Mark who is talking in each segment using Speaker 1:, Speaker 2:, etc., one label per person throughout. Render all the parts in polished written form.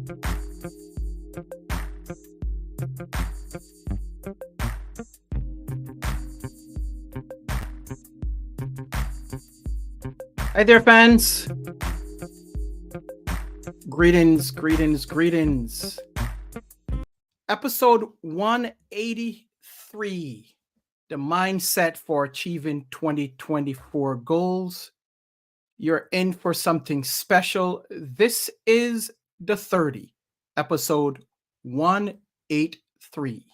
Speaker 1: Hi there, fans. Greetings, greetings, greetings. Episode 183, the mindset for achieving 2024 goals. You're in for something special. This is the 30, episode 183.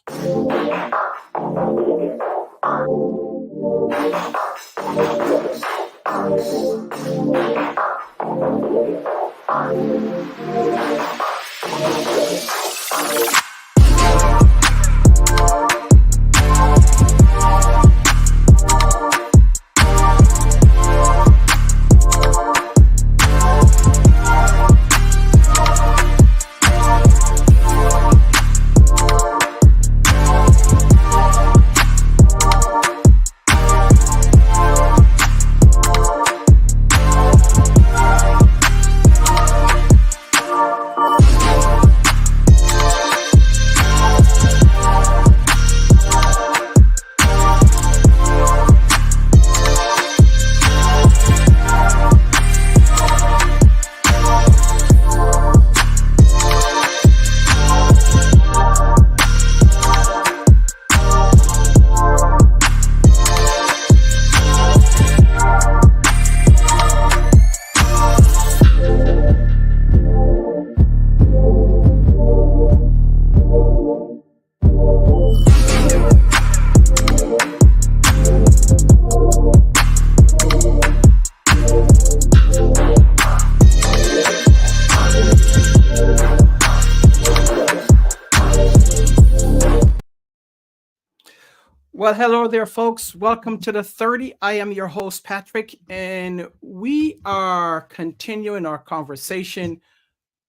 Speaker 1: Well, hello there, folks. Welcome to the 30. I am your host, Patrick, and we are continuing our conversation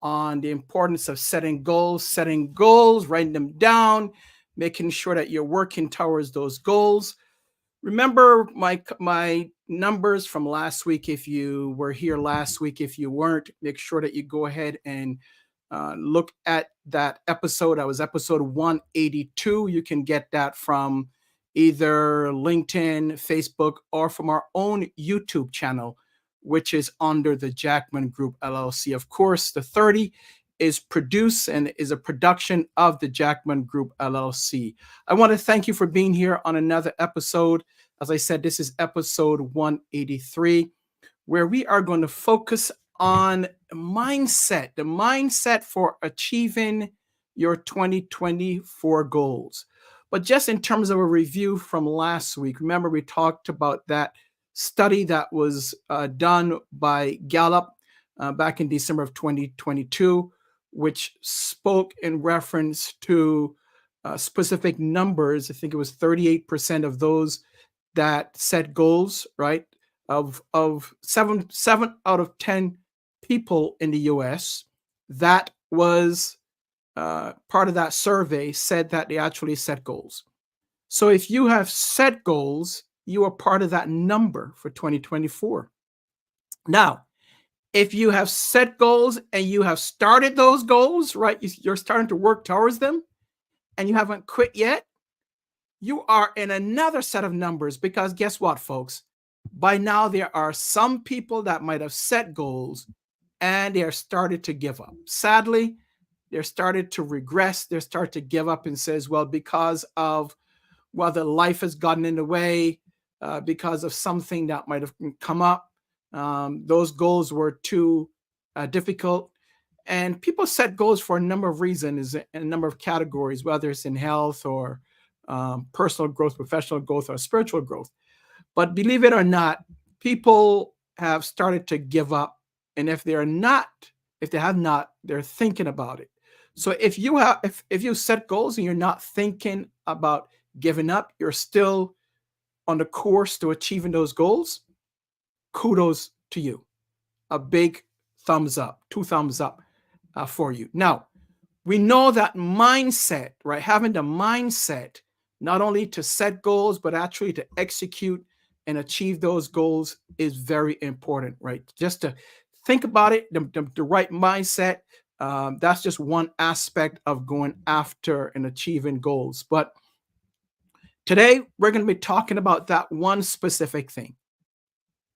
Speaker 1: on the importance of setting goals, writing them down, making sure that you're working towards those goals. Remember my numbers from last week. If you were here last week, if you weren't, make sure that you go ahead and look at that episode. That was episode 182. You can get that from either LinkedIn, Facebook, or from our own YouTube channel, which is under the Jackman Group LLC. Of course, the 30 is produced and is a production of the Jackman Group LLC. I want to thank you for being here on another episode. As I said, this is episode 183, where we are going to focus on mindset, the mindset for achieving your 2024 goals. But just in terms of a review from last week, remember we talked about that study that was done by Gallup back in December of 2022, which spoke in reference to specific numbers. I think it was 38% of those that set goals, right? Of seven out of 10 people in the US that was part of that survey said that they actually set goals. So if you have set goals, you are part of that number for 2024. Now, if you have set goals and you have started those goals, right, you're starting to work towards them and you haven't quit yet, you are in another set of numbers, because guess what, folks? By now, there are some people that might have set goals and they are started to give up. Sadly, they're started to regress. They're started to give up and says, well, because of whether life has gotten in the way, because of something that might have come up, those goals were too difficult. And people set goals for a number of reasons, in a number of categories, whether it's in health or personal growth, professional growth, or spiritual growth. But believe it or not, people have started to give up. And if they have not, they're thinking about it. So if you set goals and you're not thinking about giving up, you're still on the course to achieving those goals, kudos to you. A big thumbs up, 2 thumbs up for you. Now, we know that mindset, right? Having the mindset, not only to set goals, but actually to execute and achieve those goals is very important, right? Just to think about it, the right mindset, That's just one aspect of going after and achieving goals. But today, we're going to be talking about that one specific thing,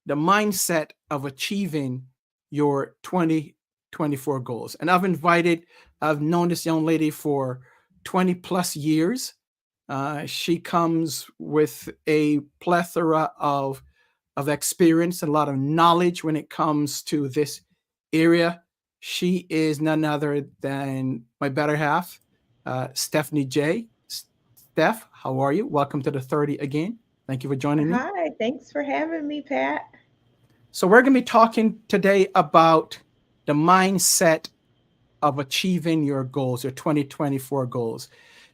Speaker 1: the mindset of achieving your 2024 goals. And I've known this young lady for 20 plus years. She comes with a plethora of experience and a lot of knowledge when it comes to this area. She is none other than my better half, Stephanie J. Steph, how are you? Welcome to the 30 again. Thank you for joining me.
Speaker 2: Hi, thanks for having me, Pat.
Speaker 1: So, we're going to be talking today about the mindset of achieving your goals, your 2024 goals.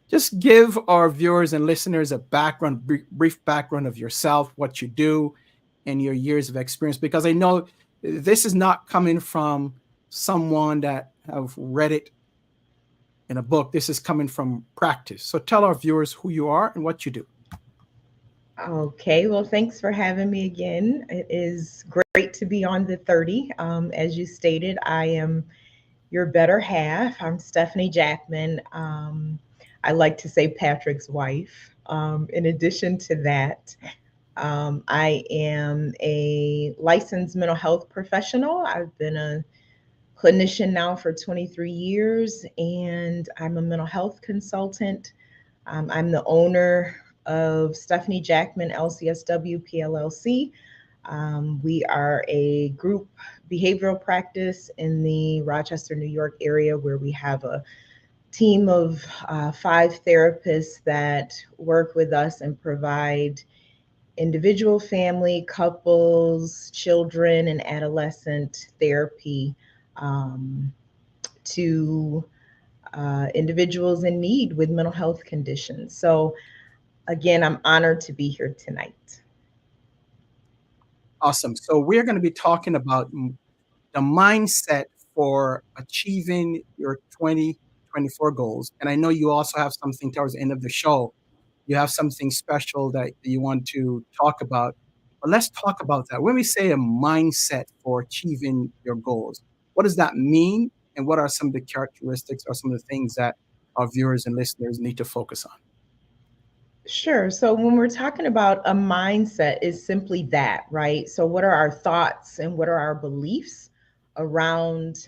Speaker 1: Just give our viewers and listeners a background, brief background of yourself, what you do, and your years of experience, because I know this is not coming from someone that have read it in a book. This is coming from practice. So tell our viewers who you are and what you do.
Speaker 2: Okay, well, thanks for having me again. It is great to be on the 30. As you stated, I am your better half. I'm Stephanie Jackman. I like to say Patrick's wife. In addition to that, I am a licensed mental health professional. I've been a clinician now for 23 years, and I'm a mental health consultant. I'm the owner of Stephanie Jackman LCSW PLLC. We are a group behavioral practice in the Rochester, New York area where we have a team of 5 therapists that work with us and provide individual, family, couples, children, and adolescent therapy um, to individuals in need with mental health conditions. So, again, I'm honored to be here tonight.
Speaker 1: Awesome. So we're going to be talking about the mindset for achieving your 2024 goals. And I know you also have something towards the end of the show. You have something special that you want to talk about. But let's talk about that. When we say a mindset for achieving your goals, what does that mean? And what are some of the characteristics or some of the things that our viewers and listeners need to focus on?
Speaker 2: Sure. So when we're talking about a mindset, is simply that, right? So what are our thoughts and what are our beliefs around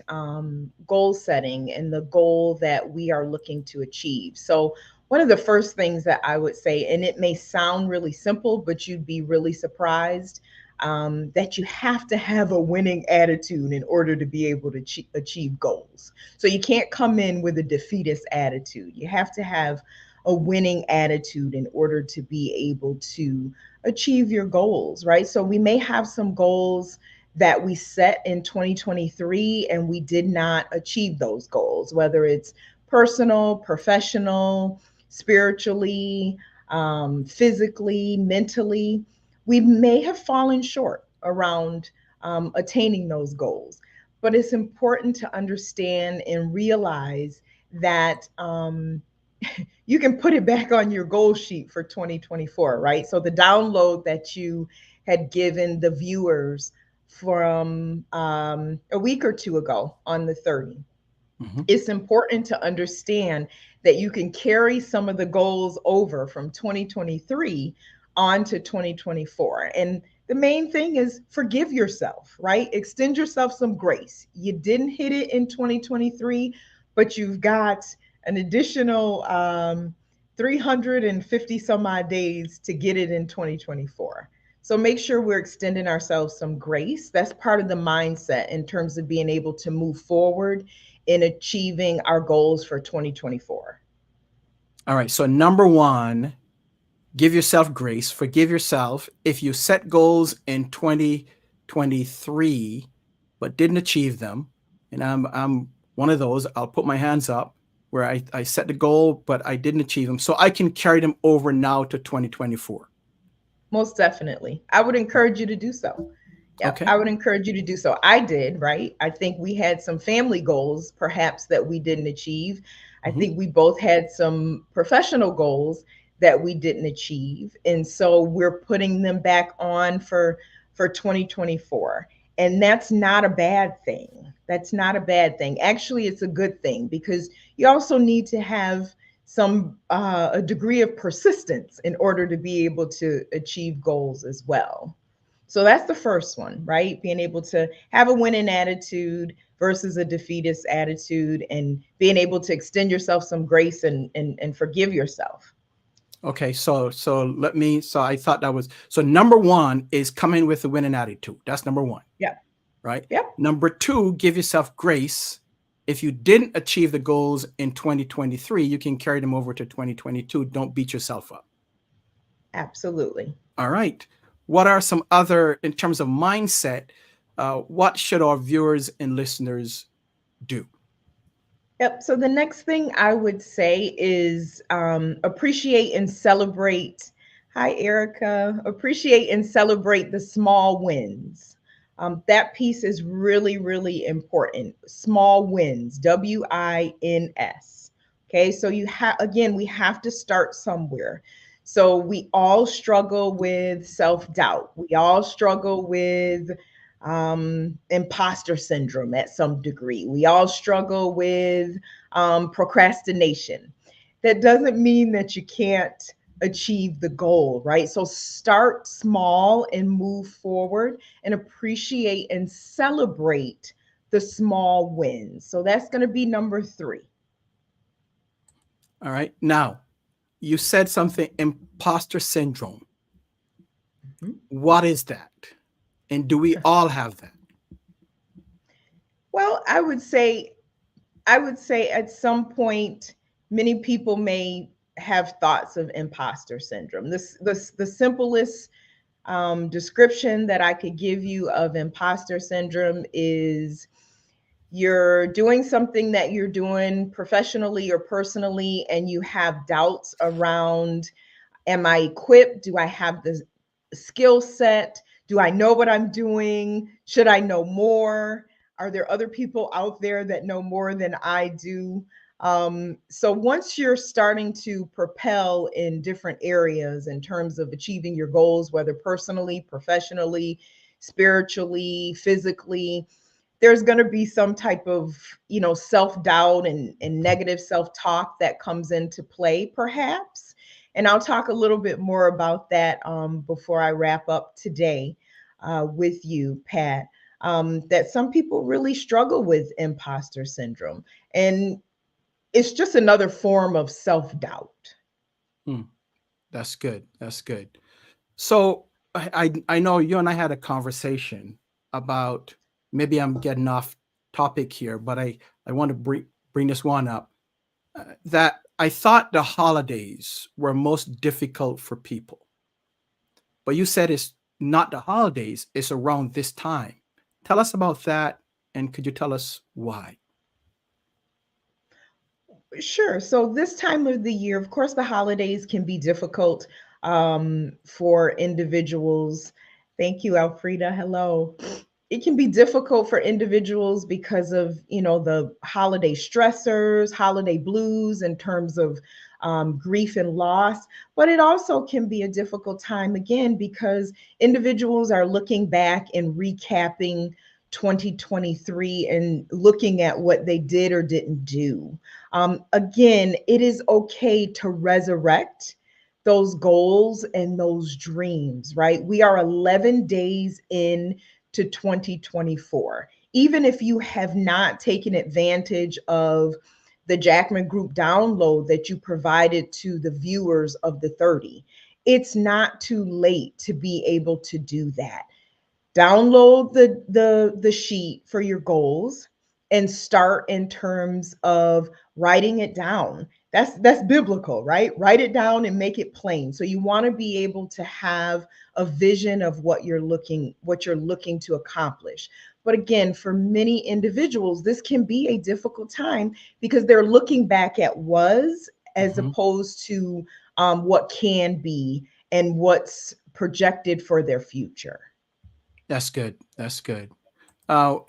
Speaker 2: goal setting and the goal that we are looking to achieve? So one of the first things that I would say, and it may sound really simple, but you'd be really surprised, that you have to have a winning attitude in order to be able to achieve goals. So you can't come in with a defeatist attitude. You have to have a winning attitude in order to be able to achieve your goals, right? So we may have some goals that we set in 2023 and we did not achieve those goals, whether it's personal, professional, spiritually, physically, mentally. We may have fallen short around attaining those goals. But it's important to understand and realize that you can put it back on your goal sheet for 2024, right? So the download that you had given the viewers from a week or two ago on the 30,
Speaker 1: Mhm.
Speaker 2: it's important to understand that you can carry some of the goals over from 2023 on to 2024. And the main thing is forgive yourself, right? Extend yourself some grace. You didn't hit it in 2023, but you've got an additional 350 some odd days to get it in 2024. So make sure we're extending ourselves some grace. That's part of the mindset in terms of being able to move forward in achieving our goals for 2024.
Speaker 1: All right. So, number one, give yourself grace, forgive yourself. If you set goals in 2023 but didn't achieve them, and I'm one of those, I'll put my hands up where I set the goal but I didn't achieve them. So I can carry them over now to 2024.
Speaker 2: Most definitely. I would encourage you to do so. Yep,
Speaker 1: Okay.
Speaker 2: I would encourage you to do so. I did, right? I think we had some family goals perhaps that we didn't achieve. I
Speaker 1: Mhm.
Speaker 2: think we both had some professional goals that we didn't achieve. And so we're putting them back on for 2024. And that's not a bad thing. That's not a bad thing. Actually, it's a good thing because you also need to have some a degree of persistence in order to be able to achieve goals as well. So that's the first one, right? Being able to have a winning attitude versus a defeatist attitude, and being able to extend yourself some grace and forgive yourself.
Speaker 1: Okay, so I thought that was so number one is coming with a winning attitude. That's number one,
Speaker 2: Yeah.
Speaker 1: right?
Speaker 2: Yep.
Speaker 1: Number two, give yourself grace. If you didn't achieve the goals in 2023, you can carry them over to 2022. Don't beat yourself up.
Speaker 2: Absolutely.
Speaker 1: All right. What are some other, in terms of mindset, what should our viewers and listeners do?
Speaker 2: Yep. So the next thing I would say is appreciate and celebrate. Hi, Erica. Appreciate and celebrate the small wins. That piece is really, really important. Small wins, WINS. Okay. So you have, again, we have to start somewhere. So we all struggle with self doubt. We all struggle with imposter syndrome at some degree. We all struggle with procrastination. That doesn't mean that you can't achieve the goal, right? So start small and move forward and appreciate and celebrate the small wins. So that's going to be number 3.
Speaker 1: All right. Now, you said something, imposter syndrome.
Speaker 2: Mhm.
Speaker 1: What is that? And do we all have that?
Speaker 2: Well, I would say at some point, many people may have thoughts of imposter syndrome. The simplest description that I could give you of imposter syndrome is you're doing something that you're doing professionally or personally, and you have doubts around, am I equipped? Do I have the skill set? Do I know what I'm doing? Should I know more? Are there other people out there that know more than I do? So once you're starting to propel in different areas in terms of achieving your goals, whether personally, professionally, spiritually, physically, there's going to be some type of, self-doubt and negative self-talk that comes into play, perhaps. And I'll talk a little bit more about that before I wrap up today with you, Pat. That some people really struggle with imposter syndrome, and it's just another form of self-doubt.
Speaker 1: Hmm, that's good. That's good. So I know you and I had a conversation about, maybe I'm getting off topic here, but I want to bring this one up, that I thought the holidays were most difficult for people. But you said it's not the holidays, it's around this time. Tell us about that, and could you tell us why?
Speaker 2: Sure. So this time of the year, of course, the holidays can be difficult for individuals. Thank you, Alfreda. Hello. It can be difficult for individuals because of, the holiday stressors, holiday blues in terms of grief and loss. But it also can be a difficult time again because individuals are looking back and recapping 2023 and looking at what they did or didn't do. Again, it is okay to resurrect those goals and those dreams, right? We are 11 days in to 2024. Even if you have not taken advantage of the Jackman Group download that you provided to the viewers of the 30, it's not too late to be able to do that. Download the sheet for your goals and start in terms of writing it down. That's biblical, right? Write it down and make it plain. So you want to be able to have a vision of what you're looking to accomplish. But again, for many individuals, this can be a difficult time because they're looking back at was as
Speaker 1: Mhm.
Speaker 2: opposed to what can be and what's projected for their future.
Speaker 1: That's good. That's good. Uh,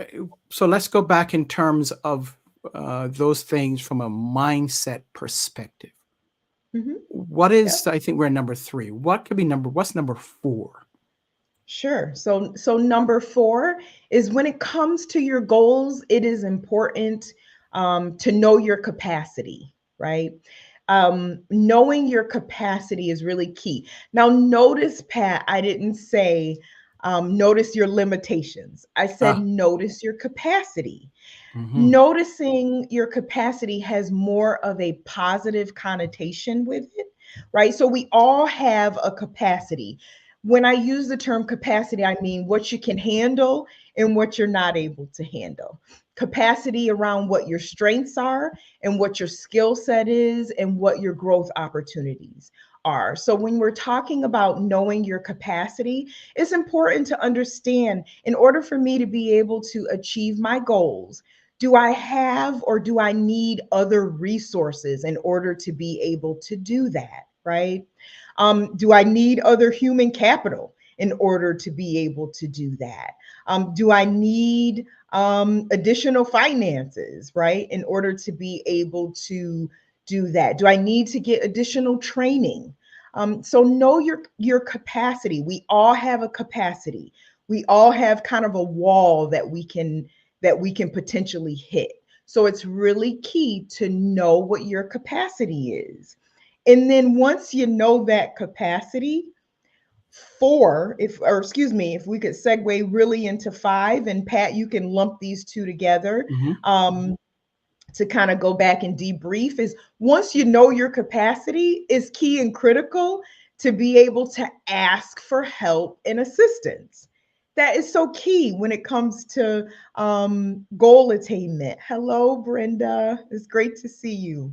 Speaker 1: so let's go back in terms of those things from a mindset perspective.
Speaker 2: Mhm.
Speaker 1: What
Speaker 2: Yep.
Speaker 1: is, I think we're number 3. What could be what's number 4?
Speaker 2: Sure. So number four is when it comes to your goals, it is important to know your capacity, right? Knowing your capacity is really key. Now, notice, Pat, I didn't say notice your limitations. I said
Speaker 1: Ah,
Speaker 2: notice your capacity.
Speaker 1: mhm.
Speaker 2: Noticing your capacity has more of a positive connotation with it, right? So we all have a capacity. When I use the term capacity, I mean what you can handle and what you're not able to handle. Capacity around what your strengths are and what your skill set is and what your growth opportunities are. So when we're talking about knowing your capacity, it's important to understand in order for me to be able to achieve my goals, do I have or do I need other resources in order to be able to do that, right? Do I need other human capital in order to be able to do that? Do I need additional finances, right, in order to be able to do that? Do I need to get additional training? So know your capacity. We all have a capacity. We all have kind of a wall that we can potentially hit. So it's really key to know what your capacity is. And then once you know that capacity, four, if or excuse me, if we could segue really into five, and Pat, you can lump these two together.
Speaker 1: Mhm.
Speaker 2: To kind of go back and debrief is once you know your capacity is key and critical to be able to ask for help and assistance. That is so key when it comes to goal attainment. Hello, Brenda. It's great to see you.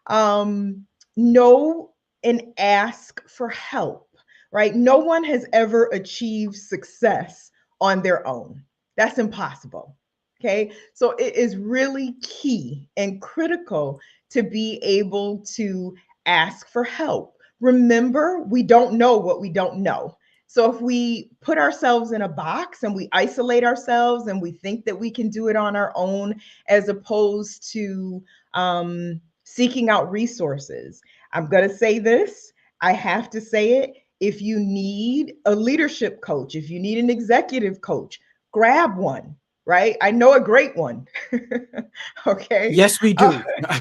Speaker 2: um, know and ask for help, right? No one has ever achieved success on their own. That's impossible. Okay. So it is really key and critical to be able to ask for help. Remember, we don't know what we don't know. So if we put ourselves in a box and we isolate ourselves and we think that we can do it on our own, as opposed to seeking out resources. I'm going to say this, I have to say it. If you need a leadership coach, if you need an executive coach, grab one, right? I know a great one. Okay.
Speaker 1: Yes, we
Speaker 2: Uh,
Speaker 1: do.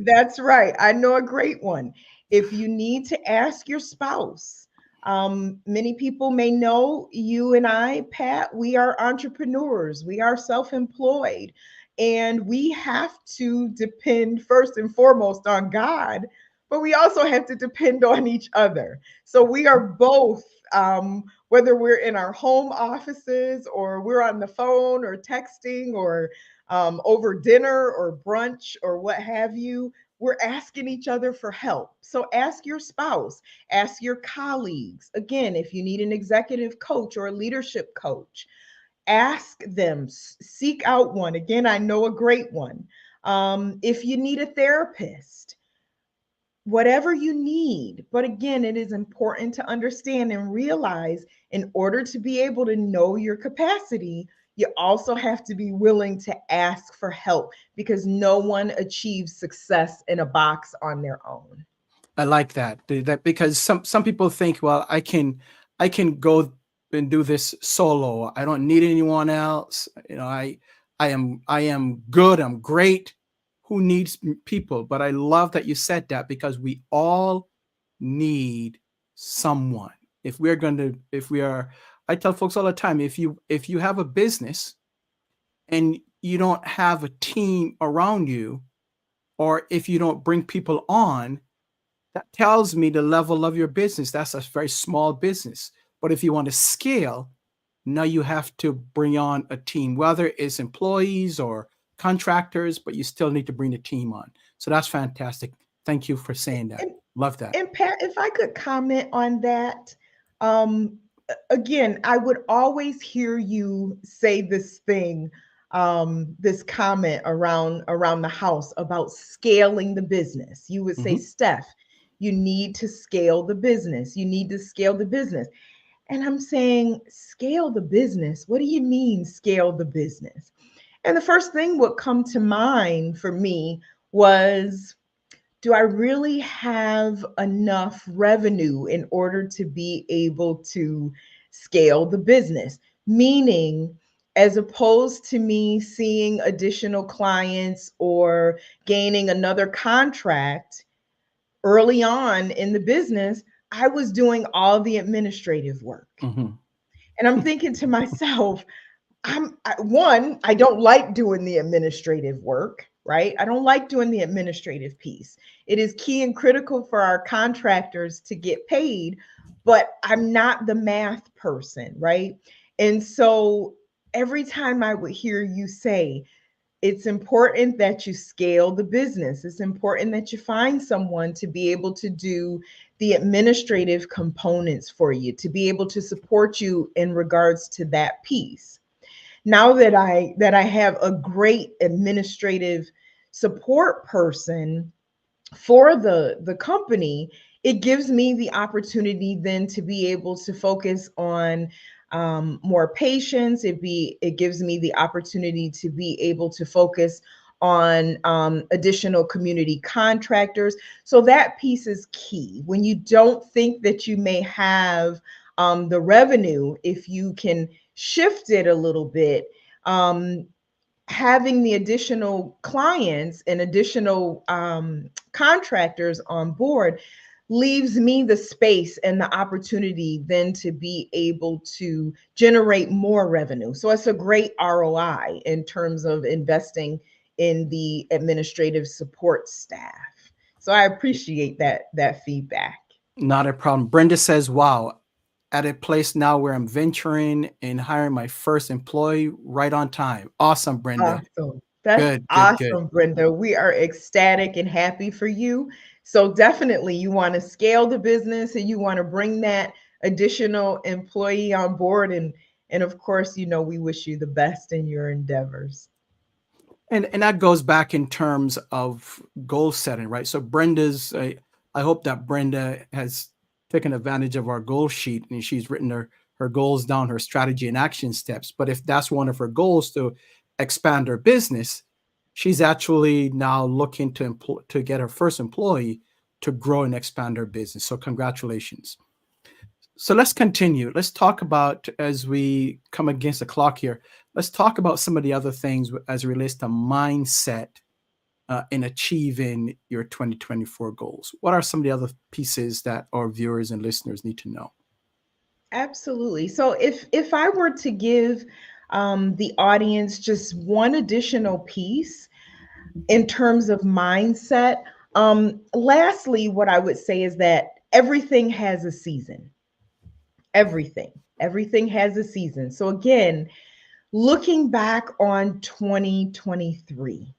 Speaker 2: that's right. I know a great one. If you need to ask your spouse, many people may know you and I, Pat, we are entrepreneurs, we are self employed, and we have to depend first and foremost on God, but we also have to depend on each other. So we are both, whether we're in our home offices or we're on the phone or texting or over dinner or brunch or what have you, we're asking each other for help. So ask your spouse, ask your colleagues. Again, if you need an executive coach or a leadership coach, ask them, seek out one. Again, I know a great one. If you need a therapist, whatever you need. But again, it is important to understand and realize in order to be able to know your capacity, you also have to be willing to ask for help because no one achieves success in a box on their own.
Speaker 1: I like that. That because some people think, well, I can go and do this solo. I don't need anyone else. I am good. I'm great. Who needs people? But I love that you said that because we all need someone. If we are, I tell folks all the time, if you have a business and you don't have a team around you, or if you don't bring people on, that tells me the level of your business. That's a very small business. But if you want to scale, now you have to bring on a team, whether it's employees or contractors, but you still need to bring a team on. So that's fantastic. Thank you for saying that.
Speaker 2: And,
Speaker 1: Love that.
Speaker 2: and Pat, if I could comment on that, um, again, I would always hear you say this thing, this comment around the house about scaling the business. You would say,
Speaker 1: Hmm.
Speaker 2: Steph, you need to scale the business. You need to scale the business. And I'm saying, scale the business. What do you mean, scale the business? And the first thing would come to mind for me was, do I really have enough revenue in order to be able to scale the business, meaning as opposed to me seeing additional clients or gaining another contract early on in the business, I was doing all the administrative work.
Speaker 1: Mhm.
Speaker 2: And I'm thinking to myself, one, I don't like doing the administrative work, right? I don't like doing the administrative piece. It is key and critical for our contractors to get paid, but I'm not the math person, right? And so every time I would hear you say, it's important that you scale the business. It's important that you find someone to be able to do the administrative components for you, to be able to support you in regards to that piece. Now that I have a great administrative support person for the company, it gives me the opportunity then to be able to focus on more patients. It gives me the opportunity to be able to focus on additional community contractors. So that piece is key. When you don't think that you may have the revenue, if you can shift it a little bit, um, having the additional clients and additional contractors on board leaves me the space and the opportunity then to be able to generate more revenue. So it's a great ROI in terms of investing in the administrative support staff. So I appreciate that feedback.
Speaker 1: Not a problem. Brenda says, wow, at a place now where I'm venturing and hiring my first employee right on time. Awesome, Brenda.
Speaker 2: Awesome. That's
Speaker 1: Good, good, good.
Speaker 2: awesome, Brenda. We are ecstatic and happy for you. So definitely you want to scale the business and you want to bring that additional employee on board, and of course, we wish you the best in your endeavors.
Speaker 1: And that goes back in terms of goal setting, right? So I hope that Brenda has taken advantage of our goal sheet and she's written her goals down, her strategy and action steps. But if that's one of her goals to expand her business, she's actually now looking to get her first employee to grow and expand her business. So congratulations. So let's continue. Let's talk about, as we come against the clock here, let's talk about some of the other things as it relates to mindset in achieving your 2024 goals. What are some of the other pieces that our viewers and listeners need to know?
Speaker 2: Absolutely. So if I were to give the audience just one additional piece in terms of mindset, lastly, what I would say is that everything has a season. Everything has a season. So again, looking back on 2023,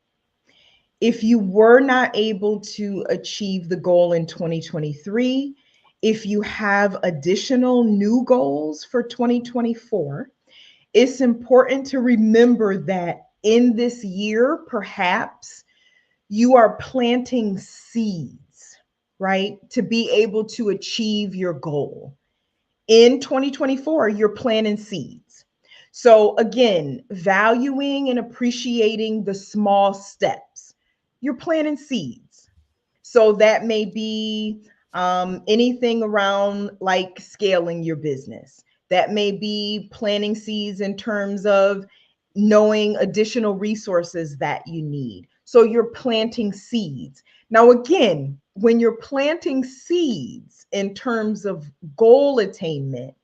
Speaker 2: if you were not able to achieve the goal in 2023, if you have additional new goals for 2024, it's important to remember that in this year, perhaps you are planting seeds, right? To be able to achieve your goal. In 2024, you're planting seeds. So, again, valuing and appreciating the small steps. You're planting seeds. So, that may be anything around like scaling your business. That may be planting seeds in terms of knowing additional resources that you need. So, you're planting seeds. Now, again, when you're planting seeds in terms of goal attainment,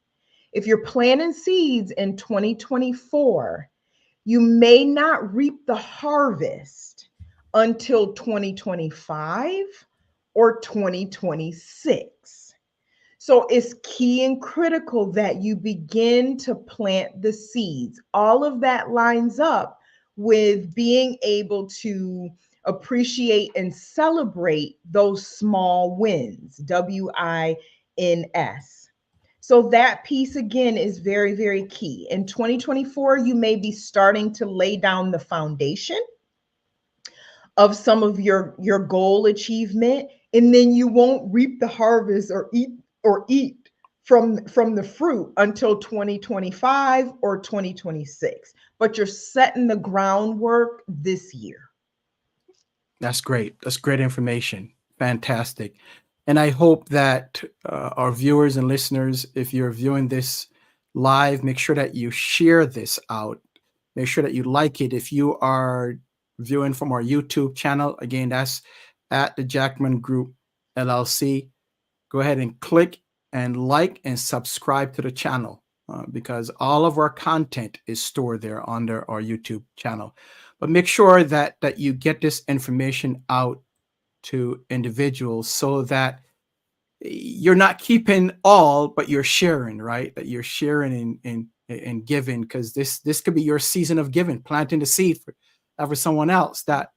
Speaker 2: if you're planting seeds in 2024, you may not reap the harvest until 2025 or 2026. So it's key and critical that you begin to plant the seeds. All of that lines up with being able to appreciate and celebrate those small wins, WINS. So that piece again is very, very key. In 2024, you may be starting to lay down the foundation of some of your goal achievement, and then you won't reap the harvest or eat from the fruit until 2025 or 2026. But you're setting the groundwork this year.
Speaker 1: That's great. That's great information. Fantastic. And I hope that our viewers and listeners, if you're viewing this live, make sure that you share this out. Make sure that you like it. If you are viewing from our YouTube channel, again, that's at the Jackman Group LLC. Go ahead and click and like and subscribe to the channel because all of our content is stored there under our YouTube channel. But make sure that you get this information out to individuals so that you're not keeping all, but you're sharing, right? That you're sharing and giving, because this could be your season of giving, planting the seed for someone else that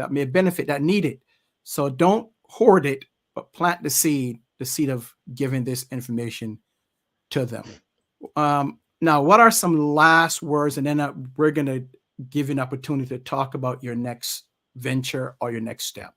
Speaker 1: may benefit, that need it. So don't hoard it, but plant the seed of giving this information to them. Now, what are some last words, and then we're gonna give you an opportunity to talk about your next venture or your next step.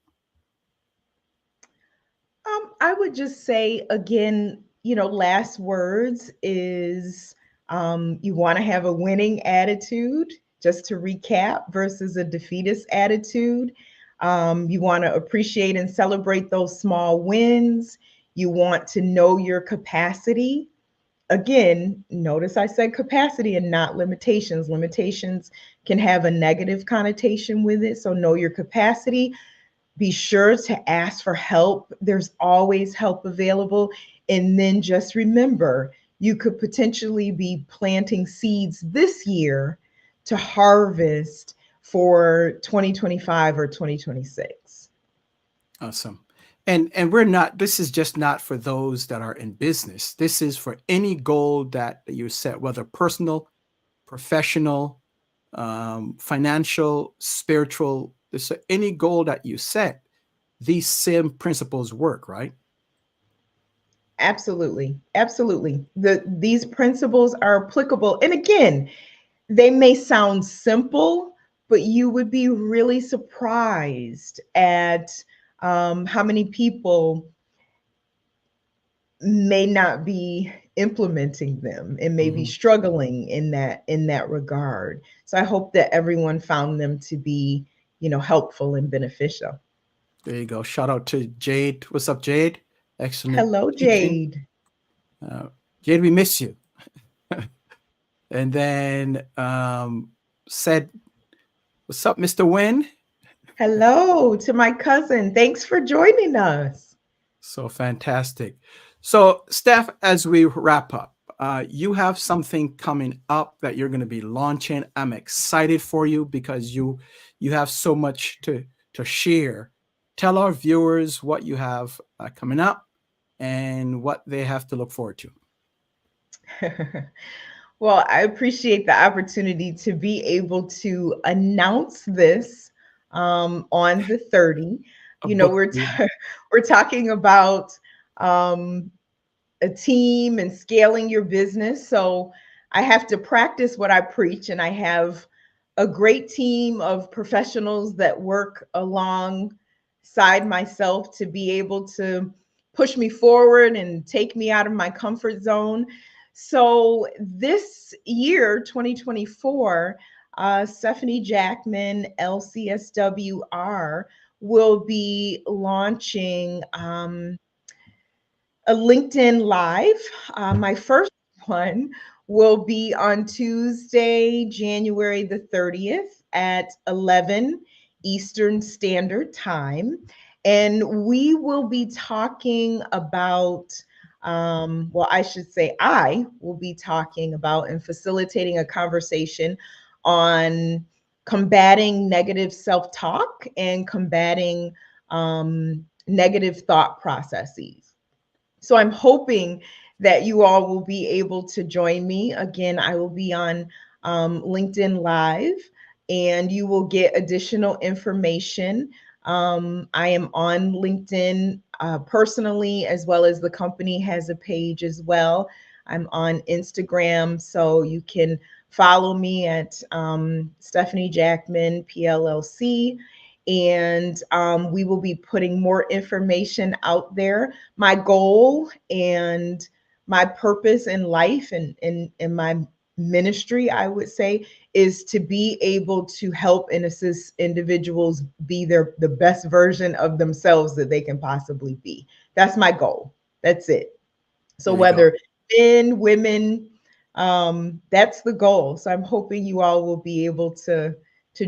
Speaker 2: I would just say again, last words is you want to have a winning attitude, just to recap, versus a defeatist attitude. You want to appreciate and celebrate those small wins. You want to know your capacity. Again, notice I said capacity and not limitations. Limitations can have a negative connotation with it. So know your capacity. Be sure to ask for help. There's always help available. And then just remember, you could potentially be planting seeds this year to harvest for 2025 or 2026.
Speaker 1: Awesome. And we're not, this is just not for those that are in business. This is for any goal that you set, whether personal, professional, financial, spiritual. This any goal that you set, these same principles work, right?
Speaker 2: Absolutely. Absolutely. These principles are applicable. And again, they may sound simple, but you would be really surprised at how many people may not be implementing them and may be
Speaker 1: Mhm.
Speaker 2: struggling in that regard. So I hope that everyone found them to be, helpful and beneficial.
Speaker 1: There you go. Shout out to Jade. What's up, Jade? Excellent
Speaker 2: Hello,
Speaker 1: teaching.
Speaker 2: Jade.
Speaker 1: Uh, Jade, we miss you. And then said, "What's up, Mr. Wynn?"
Speaker 2: Hello to my cousin. Thanks for joining us.
Speaker 1: So fantastic. So, Steph, as we wrap up, you have something coming up that you're going to be launching. I'm excited for you because you have so much to share. Tell our viewers what you have coming up and what they have to look forward to.
Speaker 2: Well, I appreciate the opportunity to be able to announce this on the 30.
Speaker 1: A book
Speaker 2: We're
Speaker 1: deal.
Speaker 2: we're talking about um, a team and scaling your business. So I have to practice what I preach, and I have a great team of professionals that work alongside myself to be able to push me forward and take me out of my comfort zone. So this year, 2024, Stephanie Jackman, LCSWR, will be launching a LinkedIn Live. My first one will be on Tuesday, January the 30th at 11 Eastern Standard Time. And we will be talking about, well, I should say, I will be talking about and facilitating a conversation on combating negative self talk and combating negative thought processes. So I'm hoping that you all will be able to join me. Again, I will be on LinkedIn Live and you will get additional information. I am on LinkedIn personally, as well as the company has a page as well. I'm on Instagram, so you can follow me at Stephanie Jackman PLLC. And we will be putting more information out there. My goal and my purpose in life and in my ministry, I would say, is to be able to help and assist individuals be the best version of themselves that they can possibly be. That's my goal. That's it. So
Speaker 1: There you go.
Speaker 2: whether men, women, That's the goal. So I'm hoping you all will be able to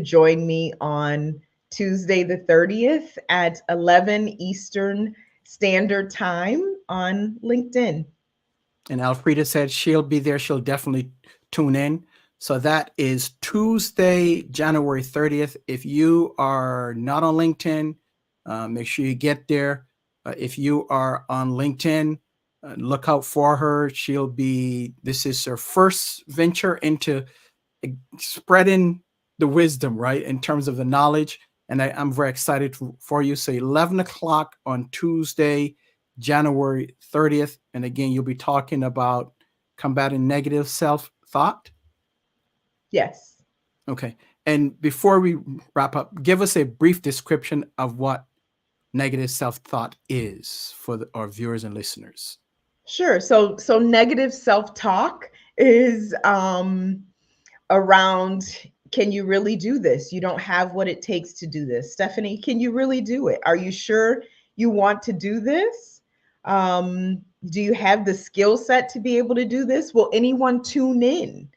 Speaker 2: join me on Tuesday the 30th at 11 Eastern Standard Time on LinkedIn.
Speaker 1: And Alfreda said she'll be there. She'll definitely tune in. So that is Tuesday, January 30th. If you are not on LinkedIn, make sure you get there. If you are on LinkedIn, look out for her. This is her first venture into spreading the wisdom, right, in terms of the knowledge. And I'm very excited for you. So 11 o'clock on Tuesday, January 30th. And again, you'll be talking about combating negative self-thought.
Speaker 2: Yes.
Speaker 1: Okay. And before we wrap up, give us a brief description of what negative self-thought is for our viewers and listeners.
Speaker 2: Sure. So negative self-talk is around, can you really do this? You don't have what it takes to do this. Stephanie, can you really do it? Are you sure you want to do this? Do you have the skill set to be able to do this? Will anyone tune in?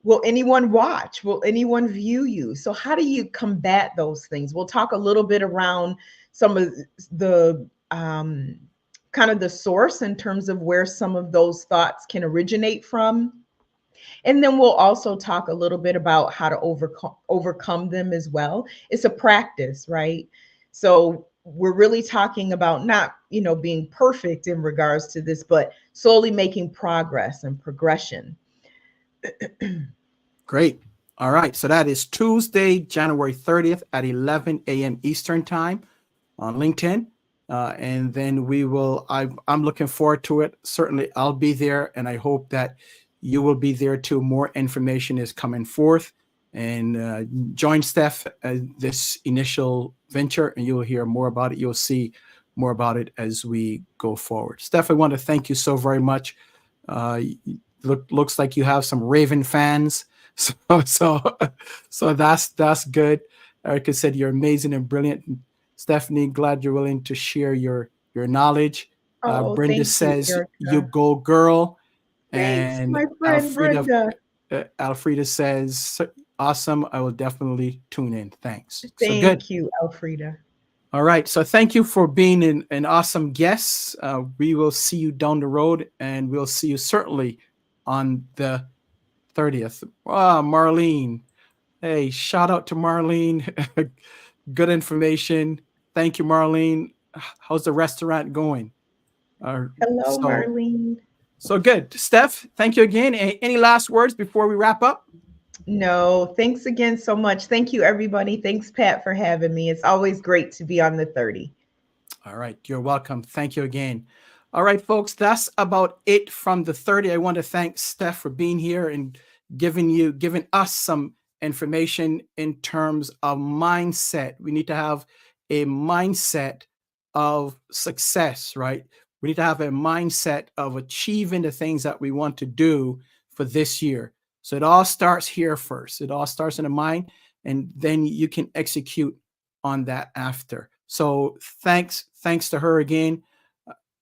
Speaker 2: Will anyone watch? Will anyone view you? So how do you combat those things? We'll talk a little bit around some of the kind of the source in terms of where some of those thoughts can originate from. And then we'll also talk a little bit about how to overcome them as well. It's a practice, right? So we're really talking about not, being perfect in regards to this, but slowly making progress and progression.
Speaker 1: Great. All right. So that is Tuesday, January 30th at 11 a.m. Eastern Time on LinkedIn. And then I'm looking forward to it. Certainly, I'll be there, and I hope that you will be there too. More information is coming forth. And join Steph this initial venture, and you'll hear more about it. You'll see more about it as we go forward. Steph, I want to thank you so very much. Looks like you have some Raven fans. So that's good. Erica said you're amazing and brilliant. Stephanie, glad you're willing to share your knowledge. Brenda
Speaker 2: Thank you,
Speaker 1: says you
Speaker 2: Erica.
Speaker 1: go girl.
Speaker 2: Thanks,
Speaker 1: And
Speaker 2: my friend Brenda.
Speaker 1: Alfreda says awesome. I will definitely tune in. Thanks. So good.
Speaker 2: Thank you, Elfrida.
Speaker 1: All right. So thank you for being an awesome guest. We will see you down the road, and we'll see you certainly on the 30th. Marlene. Hey, shout out to Marlene. Good information. Thank you, Marlene. How's the restaurant going?
Speaker 2: Hello, Marlene.
Speaker 1: So good. Steph, thank you again. Any last words before we wrap up?
Speaker 2: No, thanks again so much. Thank you, everybody. Thanks, Pat, for having me. It's always great to be on the 30.
Speaker 1: All right. You're welcome. Thank you again. All right, folks, that's about it from the 30. I want to thank Steph for being here and giving us some information in terms of mindset. We need to have a mindset of success, right? We need to have a mindset of achieving the things that we want to do for this year. So it all starts here first. It all starts in the mind, and then you can execute on that after. So thanks to her again.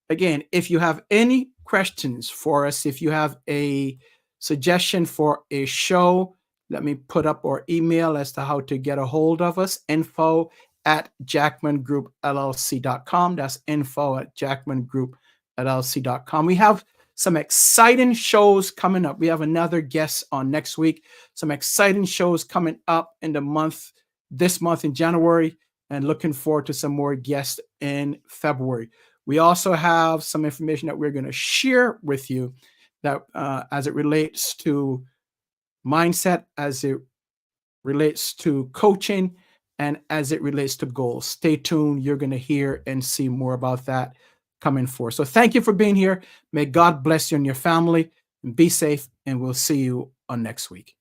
Speaker 1: Again, if you have any questions for us, if you have a suggestion for a show, let me put up our email as to how to get a hold of us. info@jackmangroupllc.com. That's info@jackmangroupllc.com. We have some exciting shows coming up. We have another guest on next week. Some exciting shows coming up in this month in January, and looking forward to some more guests in February. We also have some information that we're going to share with you that as it relates to mindset, as it relates to coaching, and as it relates to goals. Stay tuned. You're going to hear and see more about that coming forth. So thank you for being here. May God bless you and your family. Be safe, and we'll see you on next week.